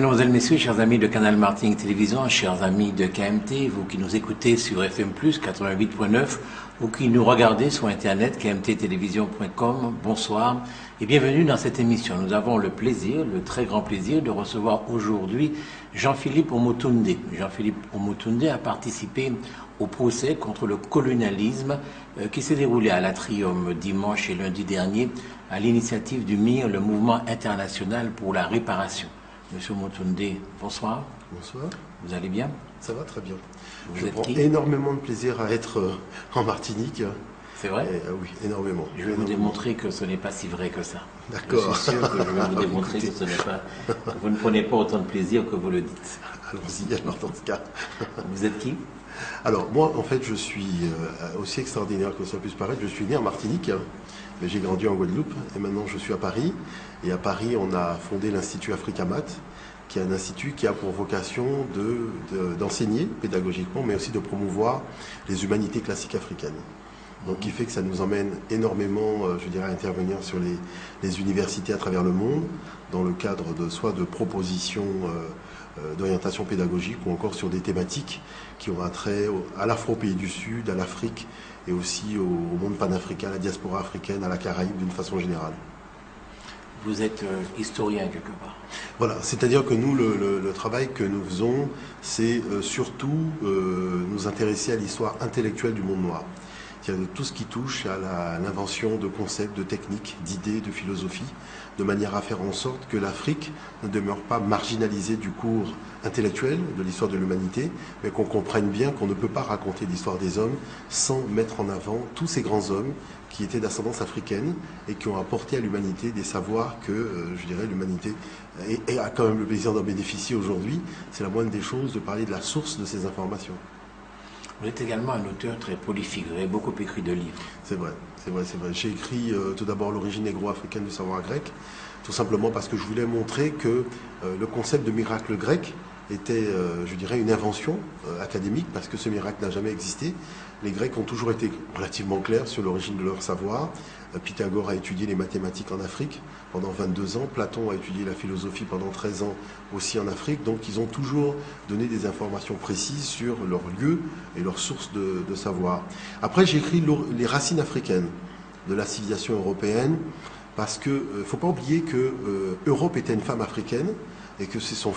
Mesdemoiselles, Messieurs, chers amis de Canal Martinique Télévision, chers amis de KMT, vous qui nous écoutez sur FM+, 88.9, vous qui nous regardez sur Internet, kmttélévision.com, bonsoir et bienvenue dans cette émission. Nous avons le plaisir, le très grand plaisir de recevoir aujourd'hui Jean-Philippe Omotunde. Jean-Philippe Omotunde a participé au procès contre le colonialisme qui s'est déroulé à l'Atrium dimanche et lundi dernier à l'initiative du MIR, le Mouvement international pour la réparation. Monsieur Omotunde, bonsoir. Bonsoir. Vous allez bien? Ça va très bien. Vous Je êtes prends qui? énormément de plaisir à être en Martinique. C'est vrai? Oui, énormément. Je vais vous démontrer que ce n'est pas si vrai que ça. D'accord. Je suis sûr que je vais vous démontrer que ce n'est pas, que vous ne prenez pas autant de plaisir que vous le dites. Allons-y alors dans ce cas. Vous êtes qui? Alors moi en fait je suis aussi extraordinaire que ça puisse paraître. Je suis né en Martinique, mais j'ai grandi en Guadeloupe et maintenant je suis à Paris. Et à Paris on a fondé l'Institut Africamat, qui est un institut qui a pour vocation d'enseigner pédagogiquement, mais aussi de promouvoir les humanités classiques africaines. Donc, qui fait que ça nous emmène énormément, je dirais, à intervenir sur les universités à travers le monde, dans le cadre soit de propositions d'orientation pédagogique ou encore sur des thématiques qui ont un trait à la fois au pays du Sud, à l'Afrique et aussi au monde panafricain, à la diaspora africaine, à la Caraïbe d'une façon générale. Vous êtes historien quelque part. Voilà, c'est-à-dire que nous, le travail que nous faisons, c'est surtout nous intéresser à l'histoire intellectuelle du monde noir. C'est-à-dire de tout ce qui touche à l'invention de concepts, de techniques, d'idées, de philosophie, de manière à faire en sorte que l'Afrique ne demeure pas marginalisée du cours intellectuel de l'histoire de l'humanité, mais qu'on comprenne bien qu'on ne peut pas raconter l'histoire des hommes sans mettre en avant tous ces grands hommes qui étaient d'ascendance africaine et qui ont apporté à l'humanité des savoirs que, je dirais, l'humanité a quand même le plaisir d'en bénéficier aujourd'hui. C'est la moindre des choses de parler de la source de ces informations. Vous êtes également un auteur très prolifique, vous avez beaucoup écrit de livres. C'est vrai, c'est vrai, c'est vrai. J'ai écrit tout d'abord l'origine négro-africaine du savoir grec, tout simplement parce que je voulais montrer que le concept de miracle grec était, je dirais, une invention académique, parce que ce miracle n'a jamais existé. Les Grecs ont toujours été relativement clairs sur l'origine de leur savoir. Pythagore a étudié les mathématiques en Afrique pendant 22 ans. Platon a étudié la philosophie pendant 13 ans aussi en Afrique. Donc ils ont toujours donné des informations précises sur leur lieu et leur source de savoir. Après, j'ai écrit les racines africaines de la civilisation européenne, parce qu'il ne faut pas oublier que Europe était une femme africaine et que c'est son